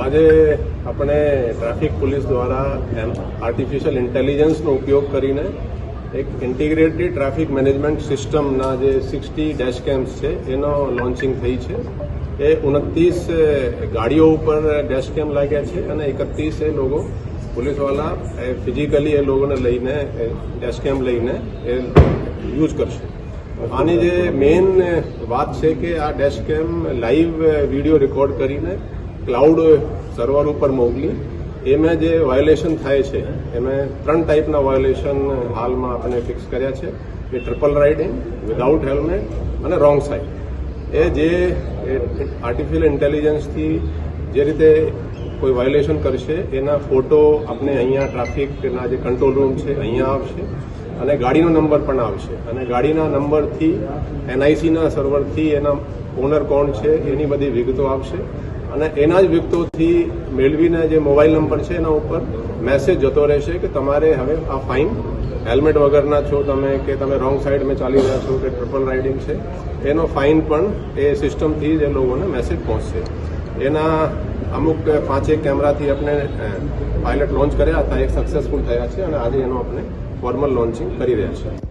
આજે આપણે traffic police દ્વારા આર્ટિફિશિયલ ઇન્ટેલિજન્સનો ઉપયોગ કરીને એક ઇન્ટિગ્રેટેડ ટ્રાફિક મેનેજમેન્ટ સિસ્ટમના જે 60 ડેશકેમ્સ છે એનો લોન્ચિંગ થઈ છે. એ 29 ગાડીઓ ઉપર ડેશકેમ લાગ્યા છે અને 31 એ લોકો પોલીસવાળા ફિઝિકલી એ લોકોને લઈને ડેશકેમ લઈને એ યુઝ કરશે. આની જે મેઇન વાત છે કે આ ડેશકેમ લાઈવ વિડીયો રેકોર્ડ કરીને ક્લાઉડ સર્વર ઉપર મોકલી એમાં જે વાયોલેશન થાય છે એમાં 3 ટાઈપના વાયોલેશન હાલમાં આપણે ફિક્સ કર્યા છે. એ ટ્રિપલ રાઇડિંગ, વિધાઉટ હેલ્મેટ અને રોંગ સાઇડ. એ જે આર્ટિફિશિયલ ઇન્ટેલિજન્સથી જે રીતે કોઈ વાયોલેશન કરશે એના ફોટો આપણે અહીંયા ટ્રાફિકના જે કંટ્રોલ રૂમ છે અહીંયા આવશે અને ગાડીનો નંબર પણ આવશે અને ગાડીના નંબરથી એનઆઈસીના સર્વરથી એના ઓનર કોણ છે એની બધી વિગતો આવશે અને એના જ વિગતોથી મેળવીને જે મોબાઈલ નંબર છે એના ઉપર મેસેજ જતો રહેશે કે તમારે હવે આ ફાઇન, હેલ્મેટ વગરના છો તમે કે તમે રોંગ સાઈડમાં ચાલી રહ્યા છો કે ટ્રિપલ રાઇડિંગ છે એનો ફાઇન પણ એ સિસ્ટમથી જ એ લોકોને મેસેજ પહોંચશે. એના અમુક 5 કેમેરાથી આપણે પાયલટ લોન્ચ કર્યા હતા, એ સક્સેસફુલ થયા છે અને આજે એનો આપણે ફોર્મલ લોન્ચિંગ કરી રહ્યા છીએ.